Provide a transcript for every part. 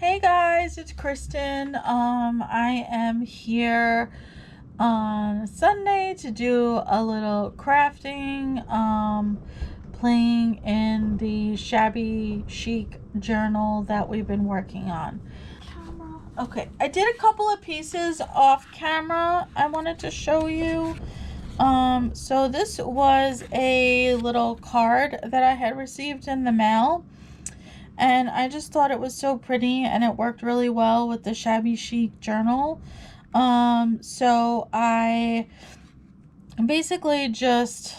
Hey guys, it's Kristen. I am here on Sunday to do a little crafting, playing in the Shabby Chic journal that we've been working on. Okay, I did a couple of pieces off camera I wanted to show you. So this was a little card that I had received in the mail. And I just thought it was so pretty and it worked really well with the Shabby Chic journal. So I basically just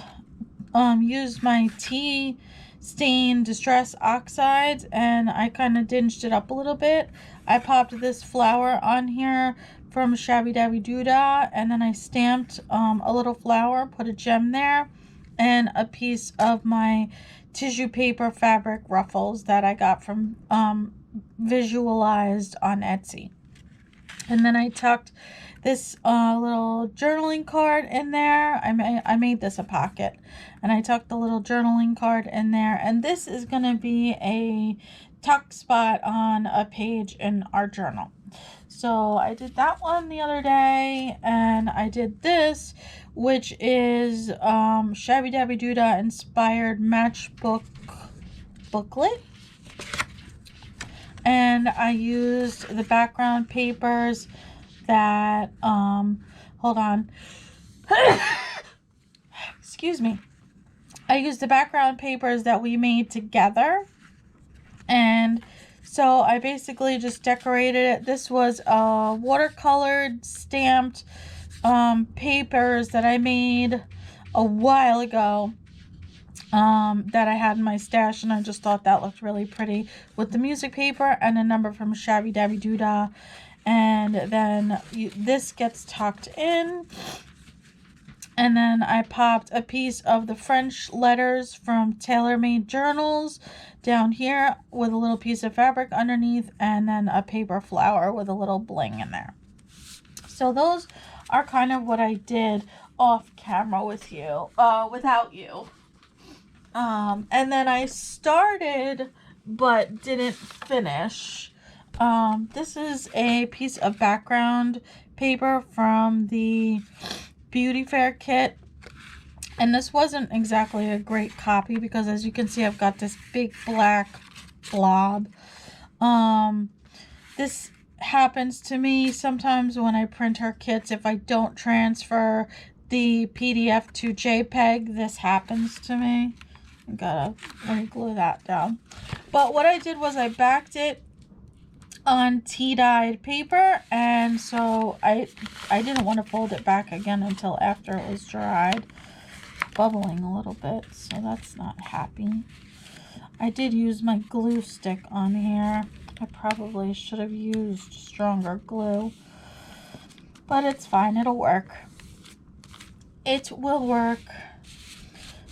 used my tea stain distress oxides and I kind of dinged it up a little bit. I popped this flower on here from Shabbydabbydoodah, and then I stamped a little flower, put a gem there, and a piece of my tissue paper fabric ruffles that I got from Visualized on Etsy. And then I tucked this little journaling card in there. I made this a pocket, and I tucked the little journaling card in there, and this is going to be a tuck spot on a page in our journal. So I did that one the other day, and I did this, which is Shabbydabbydoodah inspired matchbook booklet. And I used the background papers that, hold on. Excuse me. I used the background papers that we made together. And so I basically just decorated it. This was watercolored stamped papers that I made a while ago that I had in my stash, and I just thought that looked really pretty with the music paper and a number from Shabbydabbydoodah. And then this gets tucked in. And then I popped a piece of the French letters from TaylorMadeJournals down here with a little piece of fabric underneath, and then a paper flower with a little bling in there. So those are kind of what I did off camera with you, without you. And then I started but didn't finish. This is a piece of background paper from the Beauty Fair kit, and this wasn't exactly a great copy because, as you can see, I've got this big black blob. This happens to me sometimes when I print her kits. If I don't transfer the PDF to JPEG, this happens to me. I gotta glue that down. But what I did was I backed it on tea-dyed paper, and so I didn't want to fold it back again until after it was dried. Bubbling a little bit, so that's not happy. I did use my glue stick on here. I probably should have used stronger glue, but it's fine, it'll work. It will work.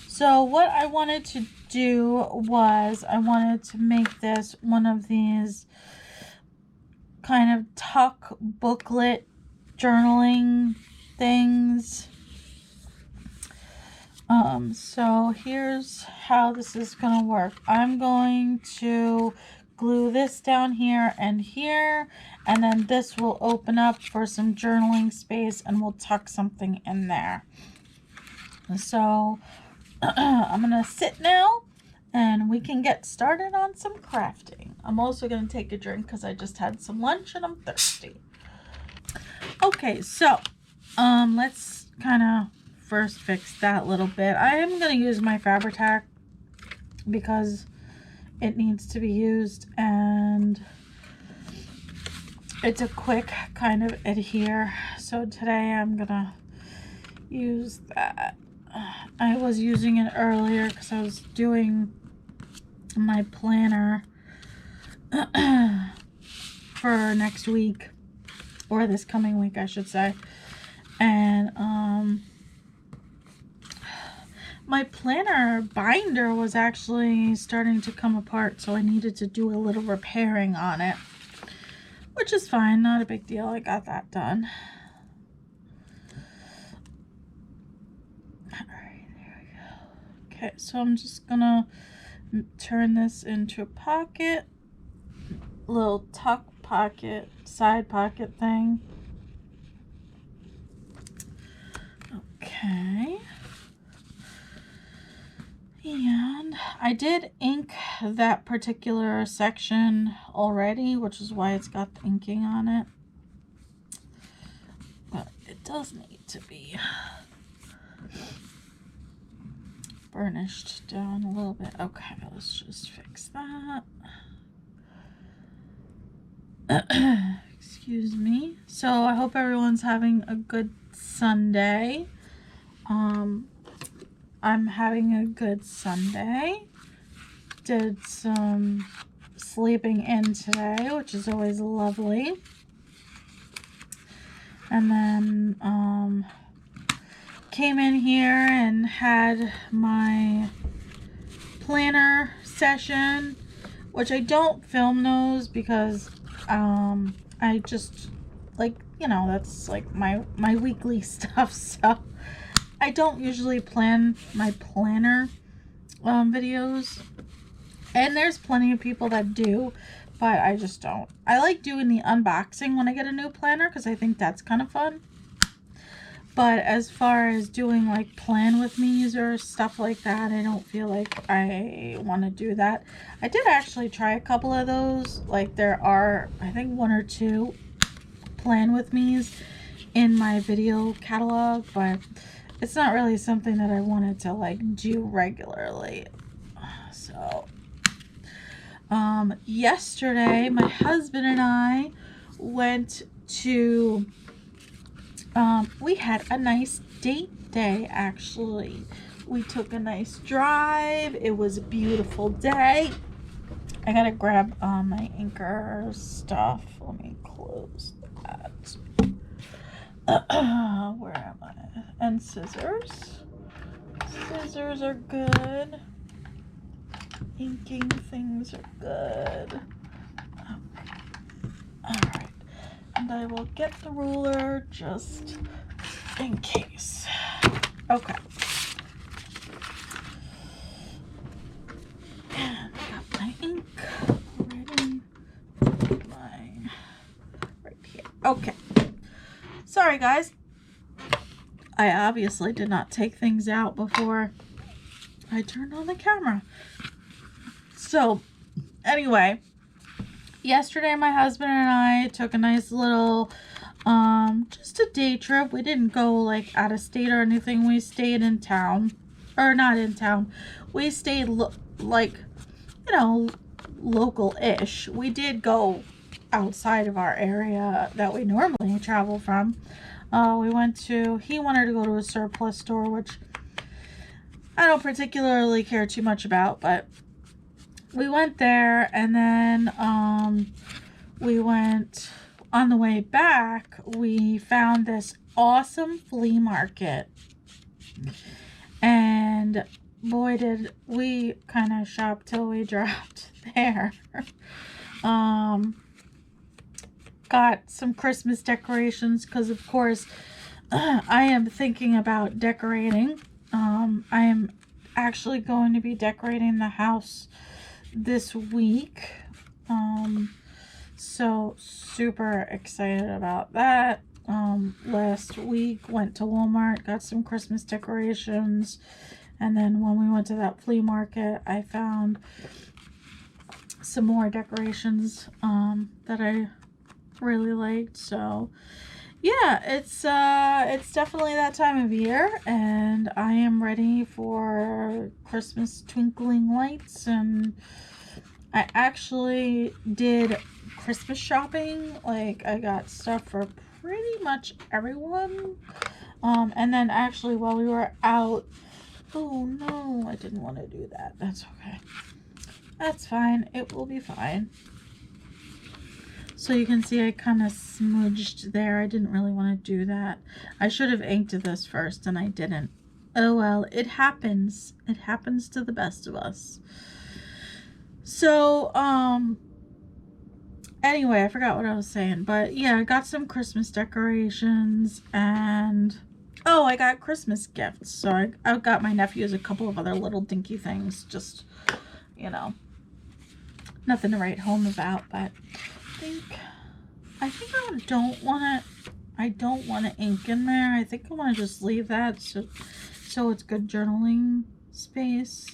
So what I wanted to do was I wanted to make this one of these kind of tuck booklet journaling things. So here's how this is going to work. I'm going to glue this down here, and then this will open up for some journaling space, and we'll tuck something in there. So I'm going to sit now, and we can get started on some crafting. I'm also going to take a drink because I just had some lunch and I'm thirsty. Okay, so let's kind of first fix that little bit. I am going to use my Fabri-Tac because it needs to be used, and it's a quick kind of adhere. So today I'm going to use that. I was using it earlier because I was doing my planner for next week, or this coming week I should say, and my planner binder was actually starting to come apart, so I needed to do a little repairing on it, which is fine, not a big deal. I got that done. Alright, there we go. Okay, so I'm just gonna turn this into a pocket little tuck pocket, side pocket thing. Okay. And I did ink that particular section already, which is why it's got the inking on it. But it does need to be burnished down a little bit. Okay, let's just fix that. Excuse me. So I hope everyone's having a good Sunday. I'm having a good Sunday. Did some sleeping in today, which is always lovely. And then came in here and had my planner session, which I don't film those because I just, like, you know, that's like my weekly stuff, so I don't usually plan my planner videos, and there's plenty of people that do, but I just don't. I like doing the unboxing when I get a new planner because I think that's kind of fun. But as far as doing like plan with me's or stuff like that, I don't feel like I want to do that. I did actually try a couple of those. Like there are, I think, 1 or 2 plan with me's in my video catalog, but it's not really something that I wanted to like do regularly. So yesterday my husband and I went to we had a nice date day. Actually, we took a nice drive. It was a beautiful day. I gotta grab my inker stuff. Let me close that. Where am I? And scissors. Scissors are good. Inking things are good. Okay. Alright. And I will get the ruler just in case. Okay. And I got my ink ready. Right here. Okay. Sorry, guys. I obviously did not take things out before I turned on the camera. So, anyway, yesterday my husband and I took a nice little, just a day trip. We didn't go like out of state or anything. We stayed in town, or not in town. We stayed like, you know, local-ish. We did go outside of our area that we normally travel from. We went to, he wanted to go to a surplus store, which I don't particularly care too much about, but we went there, and then we went, on the way back, we found this awesome flea market, and boy did we kind of shop till we dropped there. Got some Christmas decorations because, of course, I am thinking about decorating. I am actually going to be decorating the house this week. So super excited about that. Last week went to Walmart, got some Christmas decorations, and then when we went to that flea market, I found some more decorations that I really liked. So yeah, it's definitely that time of year, and I am ready for Christmas twinkling lights. And I actually did Christmas shopping. Like, I got stuff for pretty much everyone. And then actually while we were out, oh no, I didn't want to do that. That's okay. That's fine. It will be fine. So you can see I kind of smudged there. I didn't really want to do that. I should have inked this first and I didn't. Oh well, it happens. It happens to the best of us. So, anyway, I forgot what I was saying. But yeah, I got some Christmas decorations, and oh, I got Christmas gifts. So I got my nephews a couple of other little dinky things. Just, you know, Nothing to write home about, but I think I don't want to ink in there. I think I want to just leave that so it's good journaling space.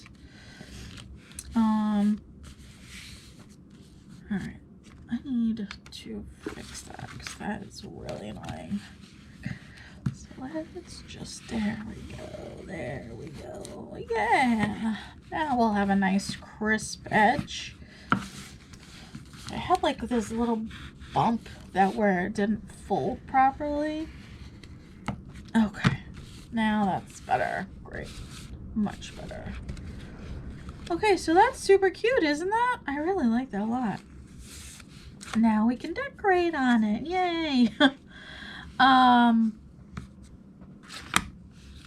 All right, I need to fix that because that is really annoying. So let's just, there we go, yeah. Now we'll have a nice crisp edge. I had like this little bump that where it didn't fold properly. Okay, now that's better. Great, much better. Okay, so that's super cute, isn't that? I really like that a lot. Now we can decorate on it. Yay!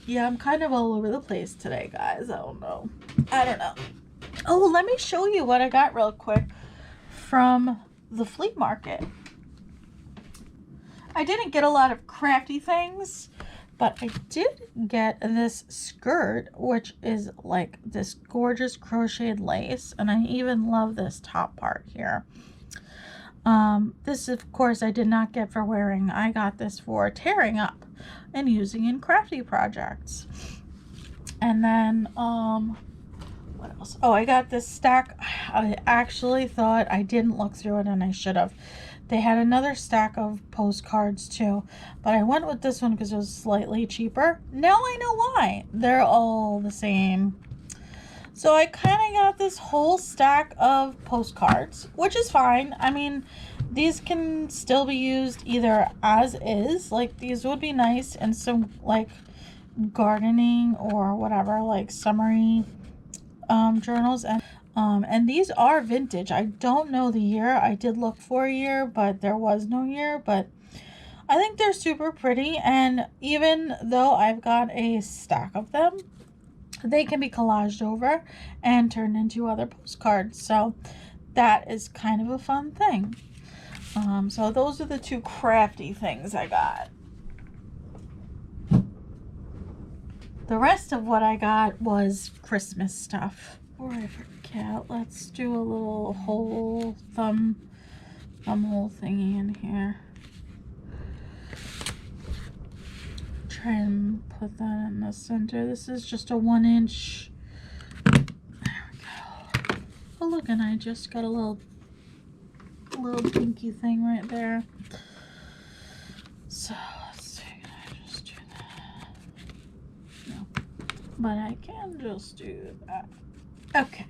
Yeah, I'm kind of all over the place today, guys. I don't know. Oh, let me show you what I got real quick from the flea market. I didn't get a lot of crafty things, but I did get this skirt, which is like this gorgeous crocheted lace, and I even love this top part here. This, of course, I did not get for wearing. I got this for tearing up and using in crafty projects. And then, what else? Oh, I got this stack. I actually thought I didn't look through it, and I should have. They had another stack of postcards too, but I went with this one because it was slightly cheaper. Now I know why. They're all the same. So I kind of got this whole stack of postcards, which is fine. I mean, these can still be used either as is, like these would be nice in some like gardening or whatever, like summery journals. And these are vintage. I don't know the year. I did look for a year, but there was no year. But I think they're super pretty. And even though I've got a stack of them, they can be collaged over and turned into other postcards. So that is kind of a fun thing. So those are the two crafty things I got. The rest of what I got was Christmas stuff. Before I forget, let's do a little whole thumb hole thingy in here. Try and put that in the center. This is just a 1-inch. There we go. Oh look, and I just got a little pinky thing right there. So let's see, can I just do that? No, but I can just do that. Okay,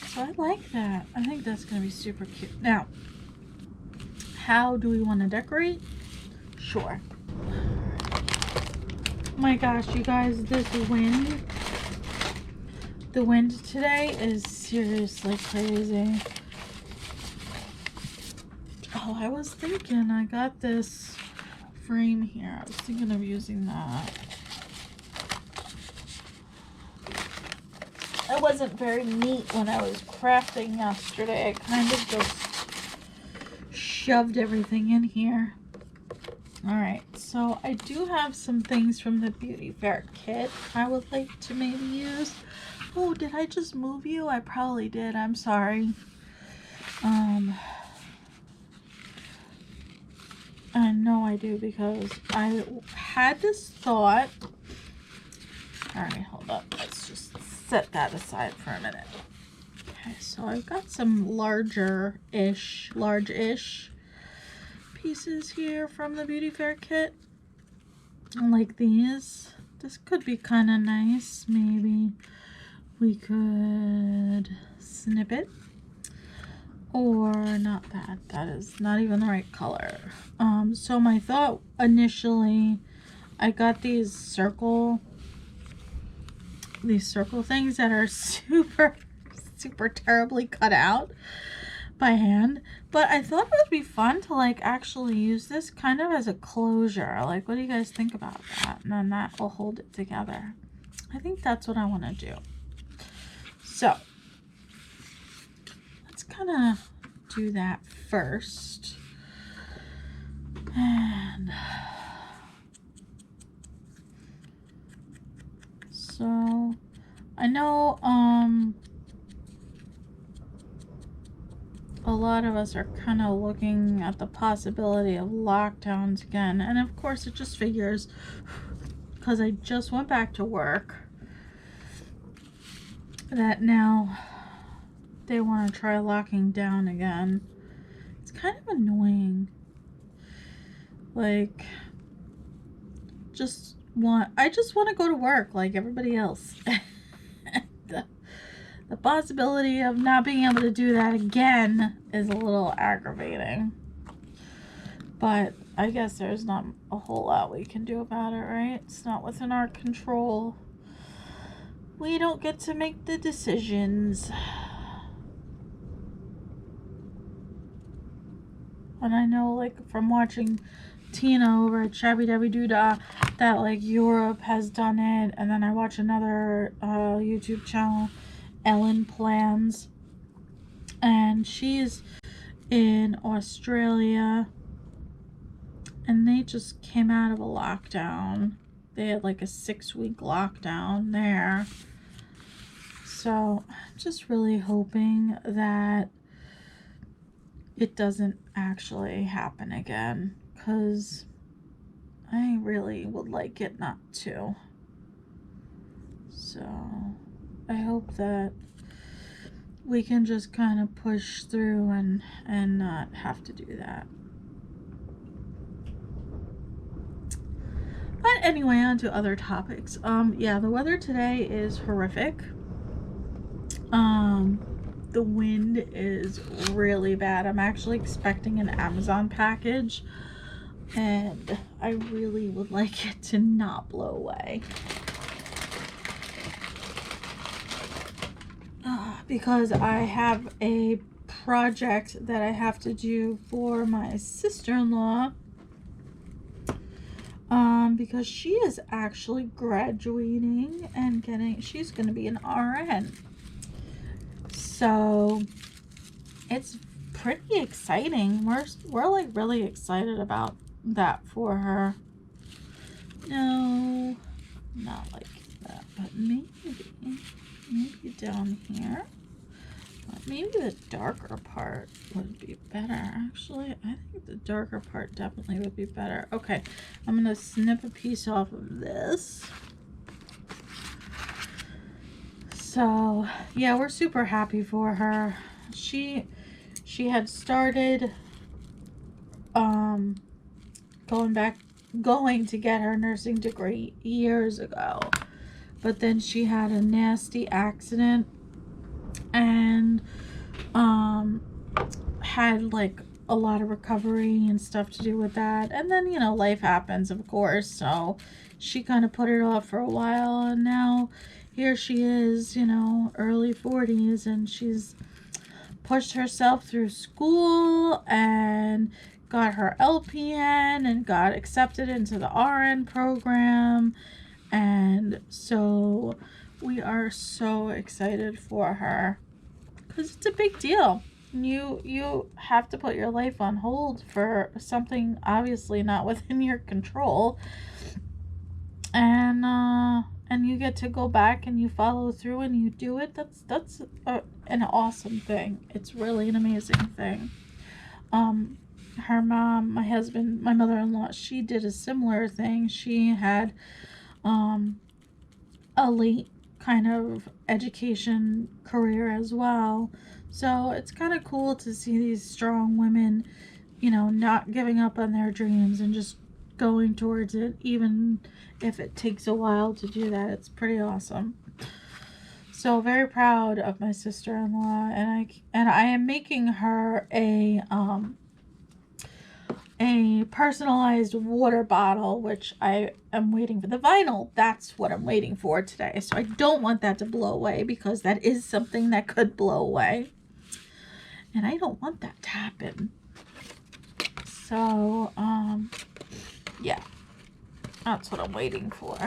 so I like that. I think that's gonna be super cute. Now, how do we want to decorate? Sure. My gosh, you guys, this wind. The wind today is seriously crazy. Oh, I was thinking I got this frame here. I was thinking of using that. It wasn't very neat when I was crafting yesterday. I kind of just shoved everything in here. Alright, so I do have some things from the Beauty Fair kit I would like to maybe use. Oh, did I just move you? I probably did. I'm sorry. I know I do because I had this thought. Alright, hold up. Let's just set that aside for a minute. Okay, so I've got some large-ish pieces here from the Beauty Fair kit. Like these. This could be kind of nice. Maybe we could snip it. Or not that. That is not even the right color. So my thought initially, I got these circle things that are super terribly cut out by hand, but I thought it would be fun to like actually use this kind of as a closure. Like, what do you guys think about that? And then that will hold it together. I think that's what I want to do. So let's kind of do that first. And so I know lot of us are kind of looking at the possibility of lockdowns again. And of course, it just figures, because I just went back to work, that now they want to try locking down again. It's kind of annoying. Like, I just want to go to work like everybody else. The possibility of not being able to do that again is a little aggravating. But I guess there's not a whole lot we can do about it, right? It's not within our control. We don't get to make the decisions. And I know, like, from watching Tina over at Shabbydabbydoodah, that, like, Europe has done it. And then I watch another YouTube channel, Ellen.Plans, and she's in Australia, and they just came out of a lockdown. They had like a 6-week lockdown there. So I'm just really hoping that it doesn't actually happen again, because I really would like it not to. So I hope that we can just kind of push through and not have to do that. But anyway, on to other topics. Yeah, the weather today is horrific. The wind is really bad. I'm actually expecting an Amazon package, and I really would like it to not blow away. Because I have a project that I have to do for my sister-in-law, because she is actually graduating and she's going to be an RN. So it's pretty exciting. We're like really excited about that for her. No, not like that, but maybe down here. Maybe the darker part would be better. Actually, I think the darker part definitely would be better. Okay, I'm gonna snip a piece off of this. So yeah, we're super happy for her. She had started going to get her nursing degree years ago, but then she had a nasty accident and had like a lot of recovery and stuff to do with that. And then, you know, life happens, of course, so she kind of put it off for a while, and now here she is, you know, early 40s, and she's pushed herself through school and got her LPN and got accepted into the RN program. And so we are so excited for her, because it's a big deal. You have to put your life on hold for something obviously not within your control, and you get to go back and you follow through and you do it. That's an awesome thing. It's really an amazing thing. Her mom, my husband, my mother-in-law, she did a similar thing. She had a late kind of education career as well. So it's kind of cool to see these strong women, you know, not giving up on their dreams and just going towards it, even if it takes a while to do that. It's pretty awesome. So very proud of my sister-in-law, and I am making her a personalized water bottle, which I am waiting for the vinyl. That's what I'm waiting for today. So I don't want that to blow away, because that is something that could blow away, and I don't want that to happen. So yeah, that's what I'm waiting for.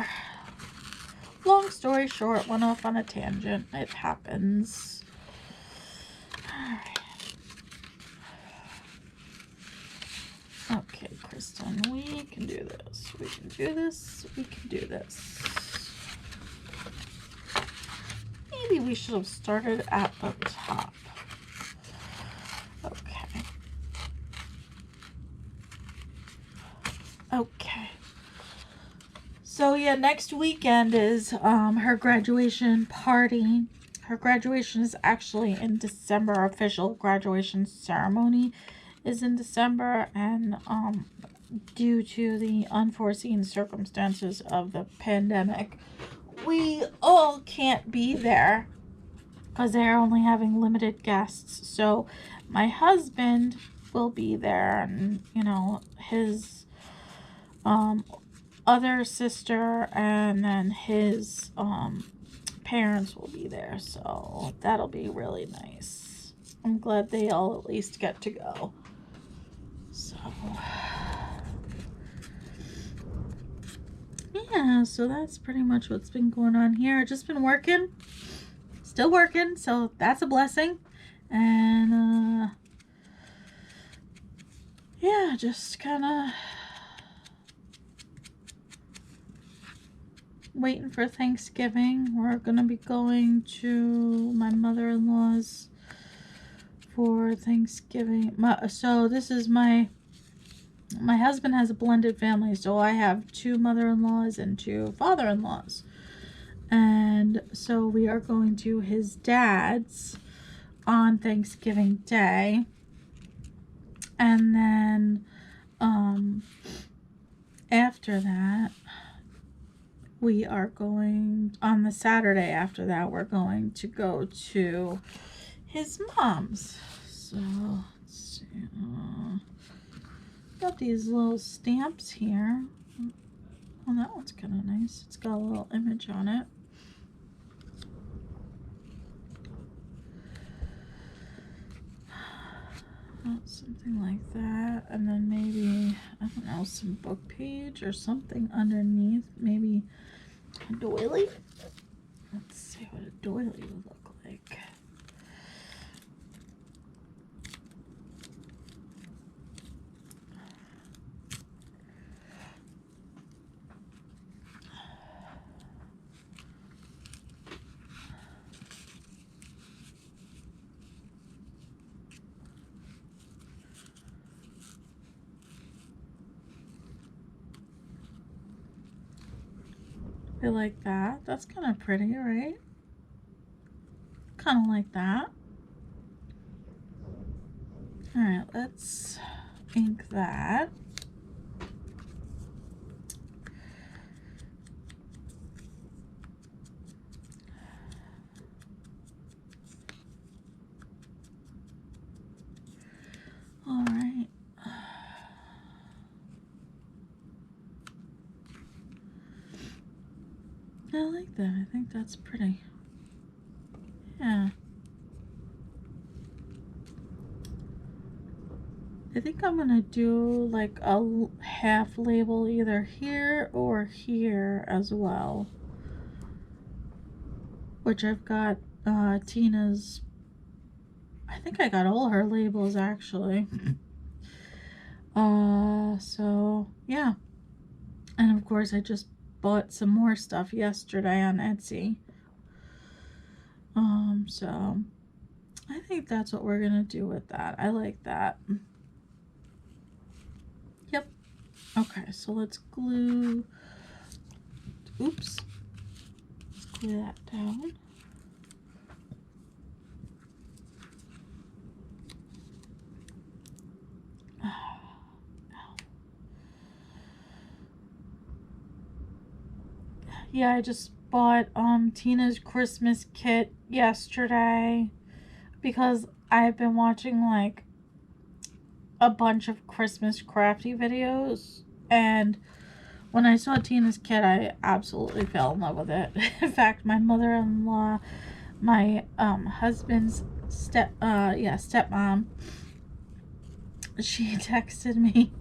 Long story short, went off on a tangent. It happens. All right. Okay, Kristen, we can do this. We can do this. We can do this. Maybe we should have started at the top. Okay. Okay. So yeah, next weekend is her graduation party. Her graduation is actually in December. Official graduation ceremony is in December, and due to the unforeseen circumstances of the pandemic, we all can't be there because they're only having limited guests. So my husband will be there, and you know, his other sister, and then his parents will be there, so that'll be really nice. I'm glad they all at least get to go. So yeah, so that's pretty much what's been going on here. I've just been working, still working, so that's a blessing. And yeah, just kind of waiting for Thanksgiving. We're gonna be going to my mother-in-law's for Thanksgiving. So this is my husband has a blended family, so I have 2 mother-in-laws and 2 father-in-laws, and so we are going to his dad's on Thanksgiving Day, and then after that we are going, on the Saturday after that, we're going to go to his mom's. So let's see, got these little stamps here. Oh, that one's kind of nice. It's got a little image on it. Oh, something like that, and then maybe, I don't know, some book page or something underneath, maybe a doily. Let's see what a doily would look like. I like that. That's kind of pretty, right? Kind of like that. All right, let's ink that. All right. I like that. I think that's pretty. Yeah. I think I'm gonna do like a half label either here or here as well. Which I've got Tina's, I think I got all her labels actually. So yeah. And of course I just bought some more stuff yesterday on Etsy. So I think that's what we're gonna do with that. I like that. Yep. Okay, so let's glue. Oops. Let's glue that down. Yeah, I just bought Tina's Christmas kit yesterday because I've been watching like a bunch of Christmas crafty videos, and when I saw Tina's kit I absolutely fell in love with it. In fact, my mother-in-law, my husband's stepmom, she texted me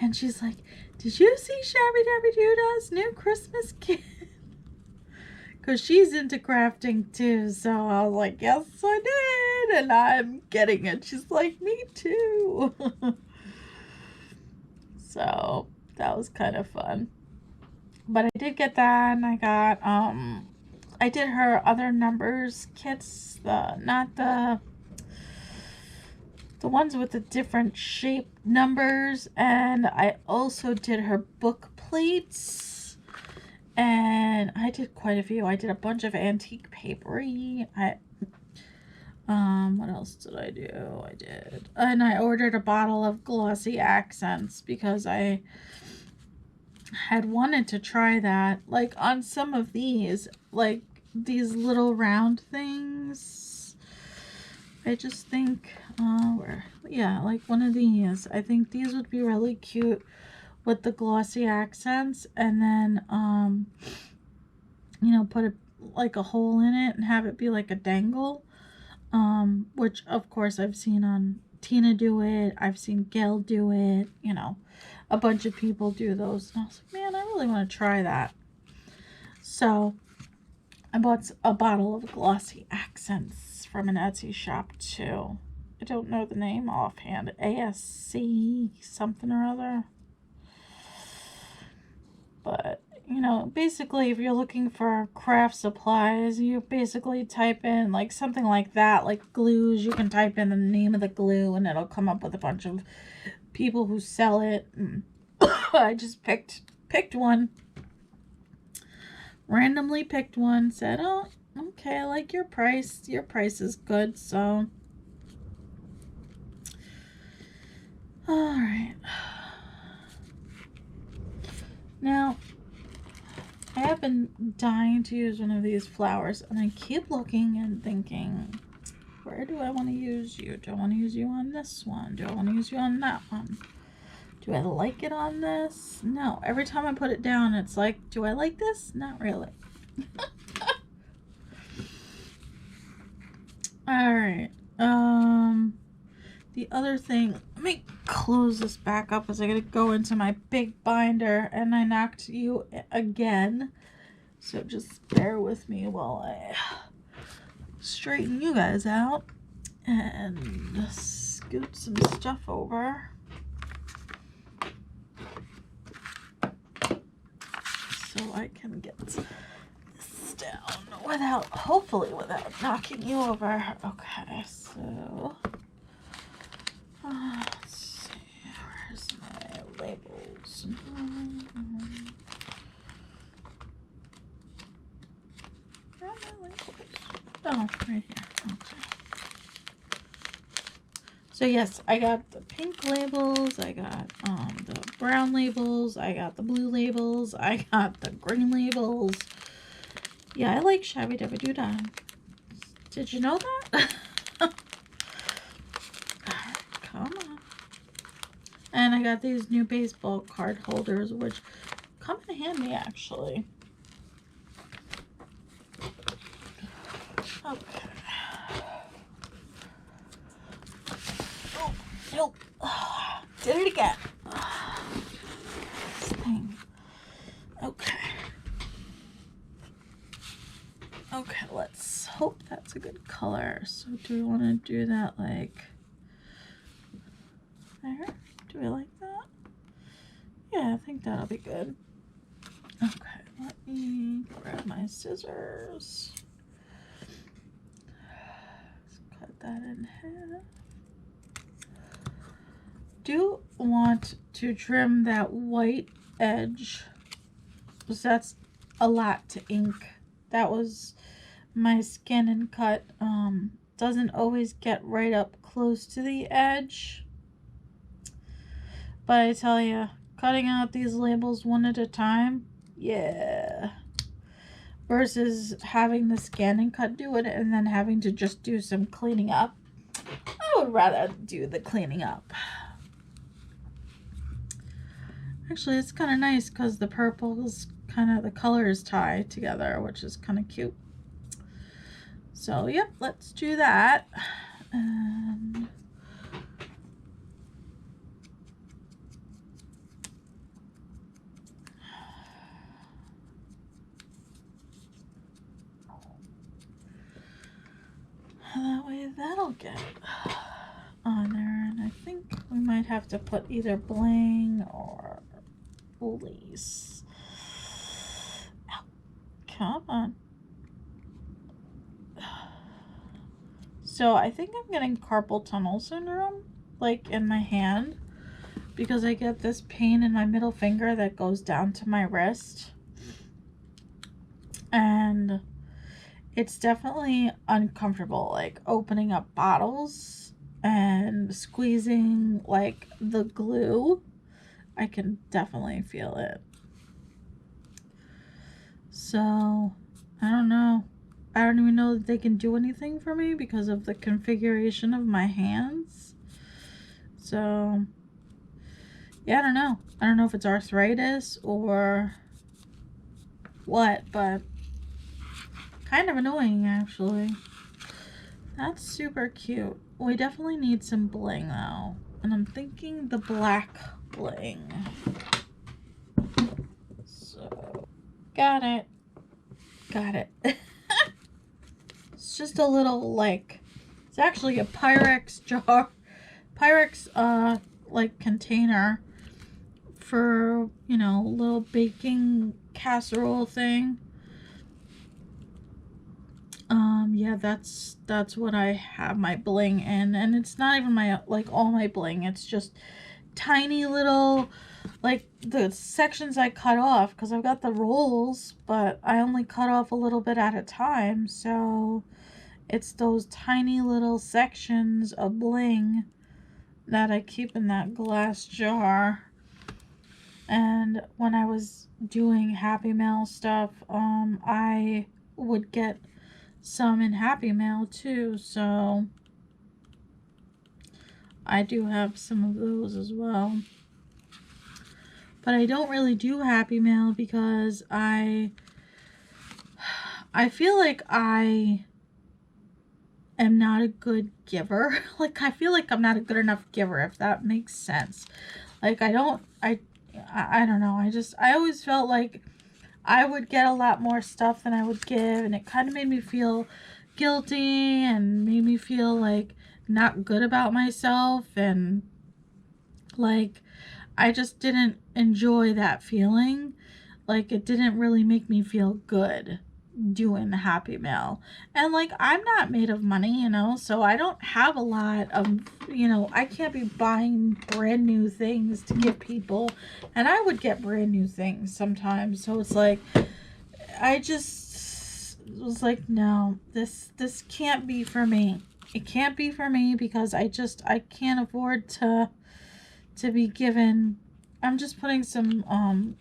and she's like, "Did you see Shabbydabbydooddah's new Christmas kit?" Because she's into crafting too. So I was like, "Yes, I did. And I'm getting it." She's like, "Me too." So that was kind of fun. But I did get that, and I got, I did her other numbers kits. Not the the ones with the different shape numbers, and I also did her book plates, and I did quite a few. I did a bunch of AntiquePaperie. What else did I do? And I ordered a bottle of glossy accents because I had wanted to try that, like on some of these, like these little round things. I just think, yeah, like one of these. I think these would be really cute with the glossy accents, and then, you know, put like a hole in it and have it be like a dangle. Which of course I've seen on Tina do it. I've seen Gayle do it, you know, a bunch of people do those. And I was like, man, I really want to try that. So I bought a bottle of glossy accents from an Etsy shop too. I don't know the name offhand. ASC something or other. But, you know, basically if you're looking for craft supplies, you basically type in like something like that, like glues. You can type in the name of the glue and it'll come up with a bunch of people who sell it. I just picked one. Randomly picked one, said, oh, okay, I like your price. Your price is good, so. All right. Now, I have been dying to use one of these flowers, and I keep looking and thinking, where do I want to use you? Do I want to use you on this one? Do I want to use you on that one? Do I like it on this? No. Every time I put it down, it's like, do I like this? Not really. All right. The other thing, let me close this back up as I gotta go into my big binder, and I knocked you again. So just bear with me while I straighten you guys out and scoot some stuff over. So I can get this down hopefully without knocking you over. Okay, so let's see, where's my labels? Where are my labels? Oh, right here. Okay. So yes, I got the pink labels, I got the brown labels, I got the blue labels, I got the green labels. Yeah, I like Shabbydabbydoodah. Did you know that? Come on. And I got these new baseball card holders, which come in handy actually. Okay. Oh, nope. Did it again. This thing. Okay. Okay, let's hope that's a good color. So do we want to do that like there? Do we like that? Yeah, I think that'll be good. Okay, let me grab my scissors. Let's cut that in half. Do want to trim that white edge because that's a lot to ink. That was my skin and cut. Doesn't always get right up close to the edge, but I tell you, cutting out these labels one at a time, yeah, versus having the scan and cut do it and then having to just do some cleaning up. I would rather do the cleaning up. Actually, it's kind of nice because the purples kind of, the colors tie together, which is kind of cute. So, yep, let's do that. And that way that'll get on there. And I think we might have to put either bling or lace. Ow, come on. So I think I'm getting carpal tunnel syndrome, like in my hand, because I get this pain in my middle finger that goes down to my wrist. And it's definitely uncomfortable, like opening up bottles and squeezing like the glue. I can definitely feel it. So I don't know. I don't even know that they can do anything for me because of the configuration of my hands. So yeah, I don't know. I don't know if it's arthritis or what, but kind of annoying actually. That's super cute. We definitely need some bling though. And I'm thinking the black bling. So, got it. Got it. It's just a little, like, it's actually a Pyrex jar. Pyrex, like, container for, you know, little baking casserole thing. Yeah, that's what I have my bling in, and it's not even my, like, all my bling. It's just tiny little, like, the sections I cut off, because I've got the rolls, but I only cut off a little bit at a time, so it's those tiny little sections of bling that I keep in that glass jar. And when I was doing Happy Mail stuff, I would get some in Happy Mail too, so I do have some of those as well. But I don't really do Happy Mail because I feel like I am not a good giver. Like, I feel like I'm not a good enough giver, if that makes sense. Like, I don't know. I always felt like I would get a lot more stuff than I would give, and it kind of made me feel guilty and made me feel like not good about myself, and like I just didn't enjoy that feeling. Like, it didn't really make me feel good doing the Happy Mail. And like, I'm not made of money, you know, so I don't have a lot of, you know, I can't be buying brand new things to give people, and I would get brand new things sometimes. So it's like, I just was like, no, this can't be for me. It can't be for me, because I can't afford to be given. I'm just putting some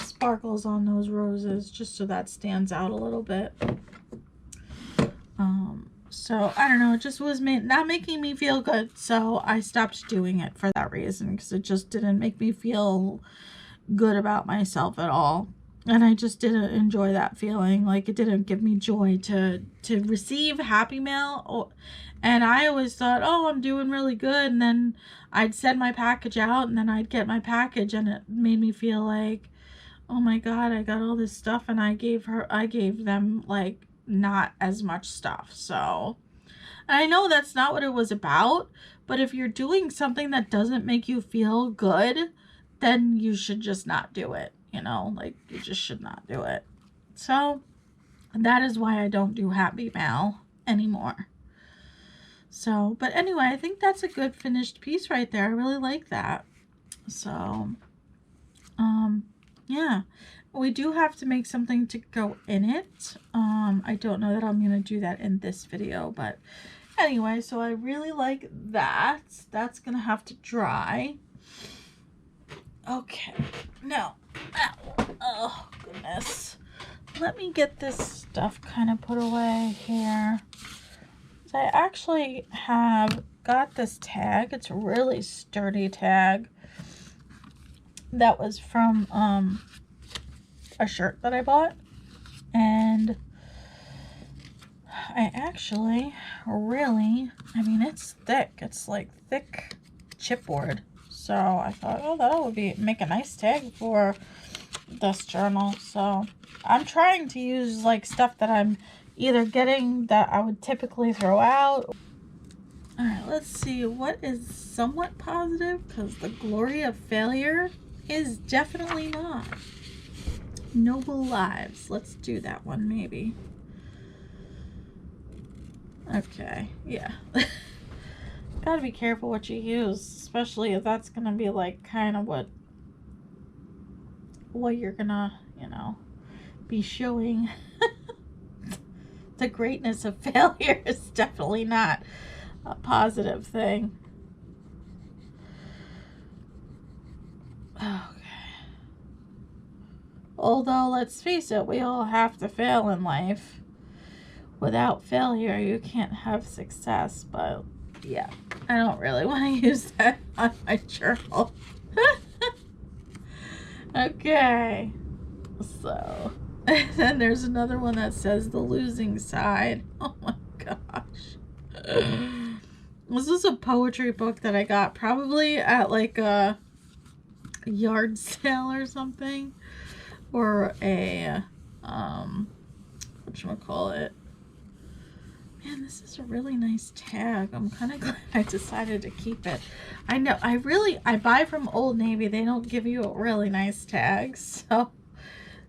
sparkles on those roses just so that stands out a little bit. So I don't know, it just was not making me feel good, so I stopped doing it for that reason, because it just didn't make me feel good about myself at all, and I just didn't enjoy that feeling. Like, it didn't give me joy to receive Happy Mail. And I always thought, oh, I'm doing really good, and then I'd send my package out, and then I'd get my package, and it made me feel like, oh my god, I got all this stuff, and I gave them like not as much stuff. So, and I know that's not what it was about, but if you're doing something that doesn't make you feel good, then you should just not do it, you know, like, you just should not do it. So that is why I don't do Happy Mail anymore. So, but anyway, I think that's a good finished piece right there. I really like that. So, yeah, we do have to make something to go in it. I don't know that I'm going to do that in this video, but anyway, so I really like that. That's going to have to dry. Okay, now, oh goodness, let me get this stuff kind of put away here. So I actually have got this tag. It's a really sturdy tag that was from a shirt that I bought, and I actually really, I mean, it's thick. It's like thick chipboard. So I thought, oh, that would make a nice tag for this journal. So I'm trying to use like stuff that I'm either getting that I would typically throw out. All right, let's see what is somewhat positive, because the glory of failure is definitely not. Noble lives. Let's do that one maybe. Okay, yeah. Gotta be careful what you use, especially if that's gonna be like kind of what you're gonna, you know, be showing. The greatness of failure is definitely not a positive thing. Okay. Although, let's face it, we all have to fail in life. Without failure, you can't have success. But yeah, I don't really want to use that on my journal. Okay. So, and then there's another one that says the losing side. Oh my gosh. This is a poetry book that I got probably at like a yard sale or something, or a whatchamacallit. Man, this is a really nice tag. I'm kind of glad I decided to keep it. I know I buy from Old Navy. They don't give you really nice tags,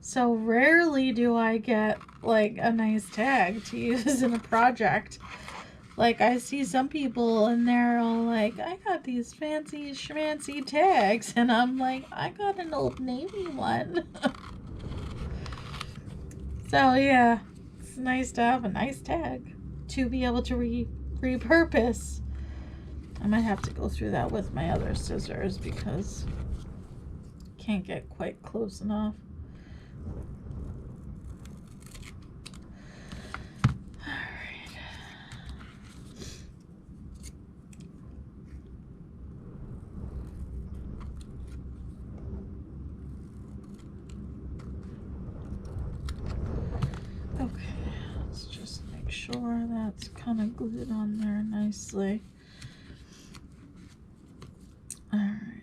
so rarely do I get like a nice tag to use in a project. Like, I see some people and they're all like, I got these fancy schmancy tags, and I'm like, I got an Old Navy one. So yeah, it's nice to have a nice tag to be able to repurpose. I might have to go through that with my other scissors because I can't get quite close enough. Sure, that's kind of glued on there nicely. Alright.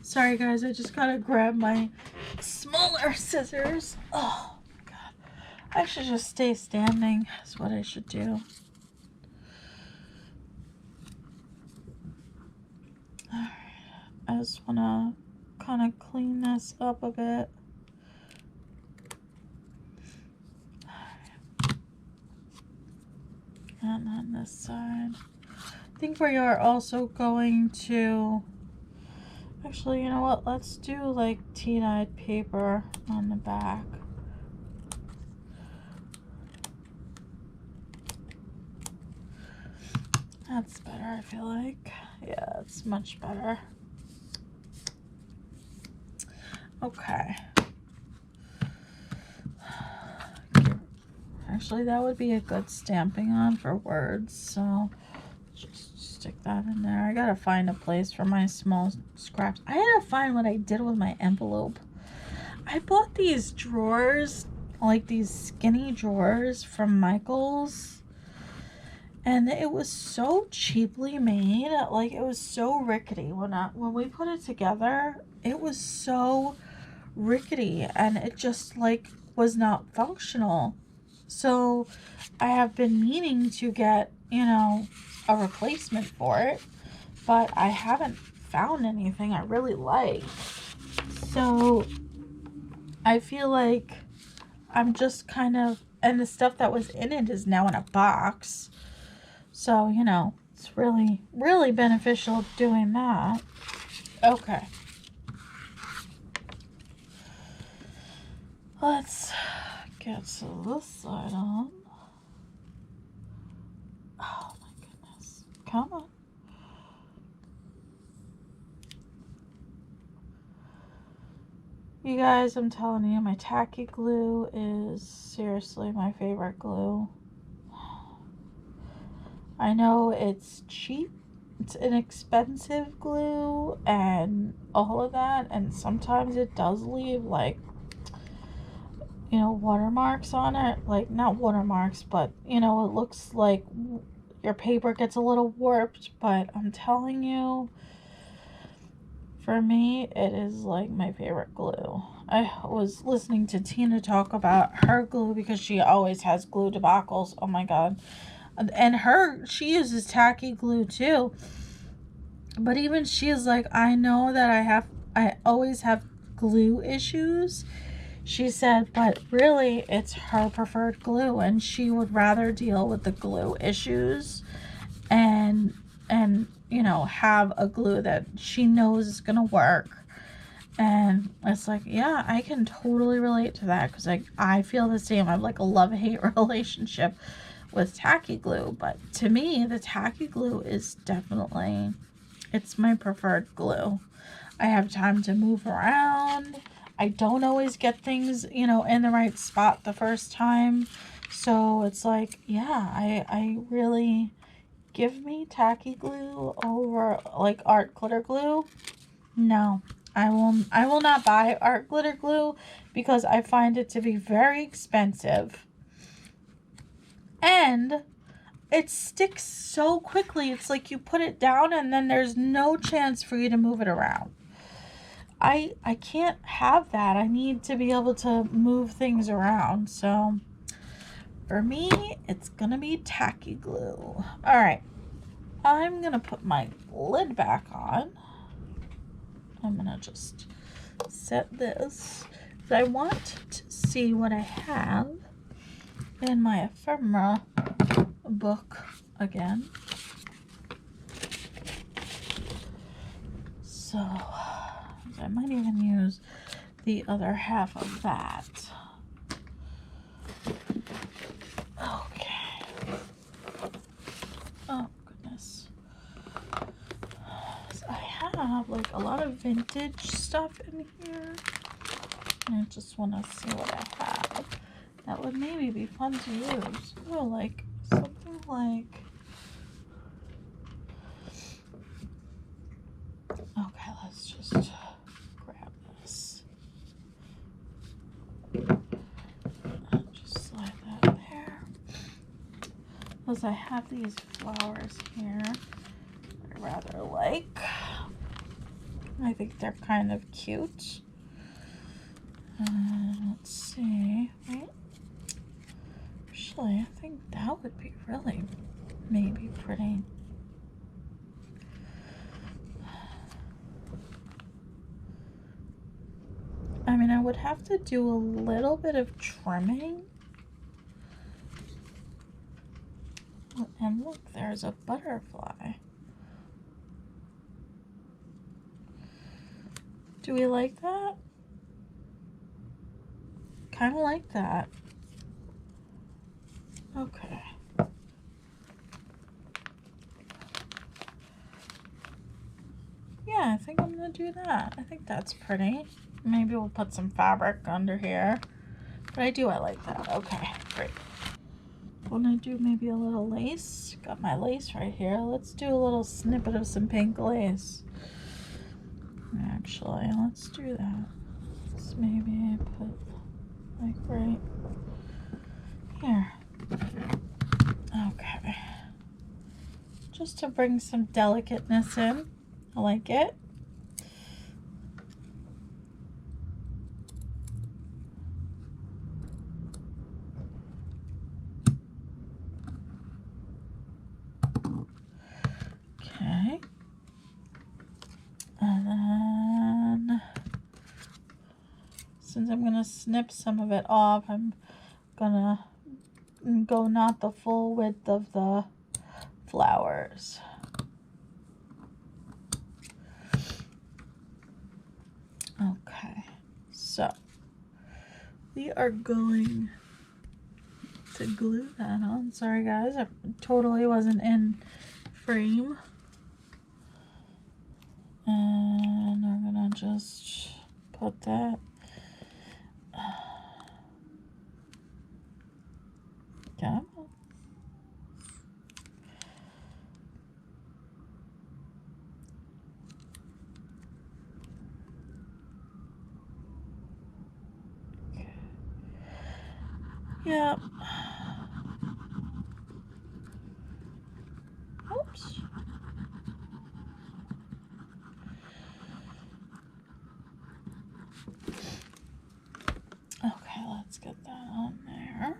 Sorry guys, I just gotta grab my smaller scissors. Oh god. I should just stay standing. That's what I should do. Alright. I just wanna kind of clean this up a bit. And on this side, I think we are also going to, actually, you know what, let's do like tea-dyed paper on the back. That's better, I feel like. Yeah, it's much better. Okay. Actually, that would be a good stamping on for words, so just stick that in there. I gotta find a place for my small scraps. I had to find what I did with my envelope. I bought these drawers, like these skinny drawers from Michael's, and it was so cheaply made. Like, it was so rickety. When we put it together, it was so rickety, and it just like was not functional. So I have been meaning to get, you know, a replacement for it, but I haven't found anything I really like. So I feel like I'm just kind of, and the stuff that was in it is now in a box. So, you know, it's really, really beneficial doing that. Okay. Let's get to this side on. Oh my goodness. Come on. You guys, I'm telling you, my tacky glue is seriously my favorite glue. I know it's cheap, it's inexpensive glue and all of that, and sometimes it does leave like, you know, watermarks on it. Like, not watermarks, but, you know, it looks like your paper gets a little warped. But I'm telling you, for me, it is like my favorite glue. I was listening to Tina talk about her glue because she always has glue debacles. Oh my god. And she uses tacky glue too. But even she is like, I know that I always have glue issues. she said, but really it's her preferred glue, and she would rather deal with the glue issues and you know, have a glue that she knows is gonna work. And it's like, yeah, I can totally relate to that, because I feel the same. I have like a love-hate relationship with tacky glue, but to me the tacky glue is definitely, it's my preferred glue. I have time to move around. I don't always get things, you know, in the right spot the first time. So it's like, yeah, I really, give me tacky glue over like art glitter glue. No, I will not buy art glitter glue because I find it to be very expensive. And it sticks so quickly. It's like you put it down and then there's no chance for you to move it around. I can't have that. I need to be able to move things around. So for me, it's gonna be tacky glue. All right, I'm gonna put my lid back on. I'm gonna just set this. I want to see what I have in my ephemera book again. So I might even use the other half of that. Okay. Oh goodness. So I have like a lot of vintage stuff in here. And I just want to see what I have that would maybe be fun to use. Oh, like something like, okay, let's just grab this. Just slide that there. Because I have these flowers here I rather like. I think they're kind of cute. Let's see. Right? Actually, I think that would be really maybe pretty. I mean, I would have to do a little bit of trimming. And look, there's a butterfly. Do we like that? Kind of like that. Okay. Yeah, I think I'm gonna do that. I think that's pretty. Maybe we'll put some fabric under here. But I like that. Okay, great. I'm gonna do maybe a little lace. Got my lace right here. Let's do a little snippet of some pink lace. Actually, let's do that. Let's maybe put like right here. Okay. Just to bring some delicateness in. I like it. Okay. And then, since I'm going to snip some of it off, I'm going to go not the full width of the flowers. Okay, so we are going to glue that on. Sorry guys, I totally wasn't in frame. And we're gonna just put that down. Yep. Oops. Okay, let's get that on there.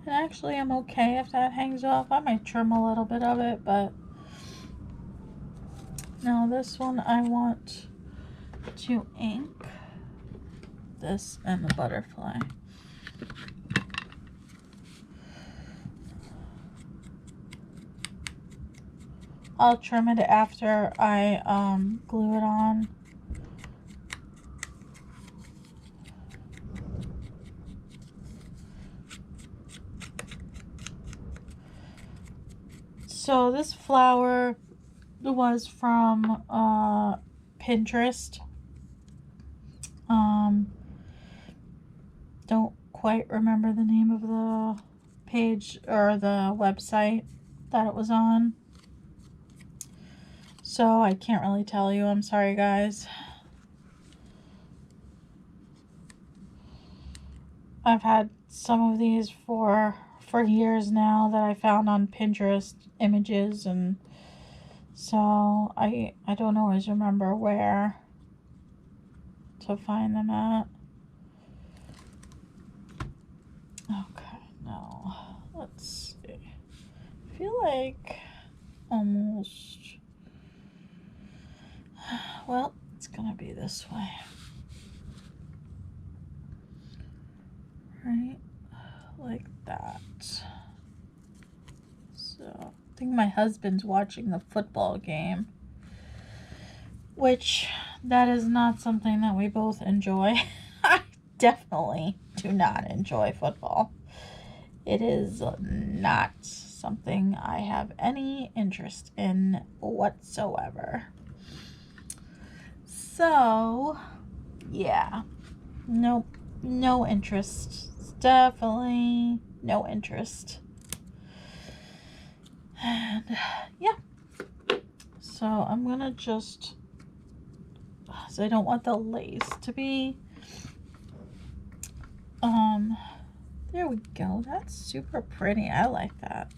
And actually, I'm okay if that hangs off. I might trim a little bit of it, but Now this one I want to ink this and the butterfly. I'll trim it after I glue it on. So this flower was from Pinterest. Don't quite remember the name of the page or the website that it was on. So I can't really tell you. I'm sorry, guys. I've had some of these for years now that I found on Pinterest images, and so I don't always remember where to find them at. Okay, now let's see. I feel like almost, well, it's gonna be this way, right? Like that. So I think my husband's watching the football game, which that is not something that we both enjoy. I definitely do not enjoy football. It is not something I have any interest in whatsoever. So, yeah. Nope. No interest. Definitely no interest. And, yeah. So, I'm going to just... So, I don't want the lace to be... There we go. That's super pretty. I like that.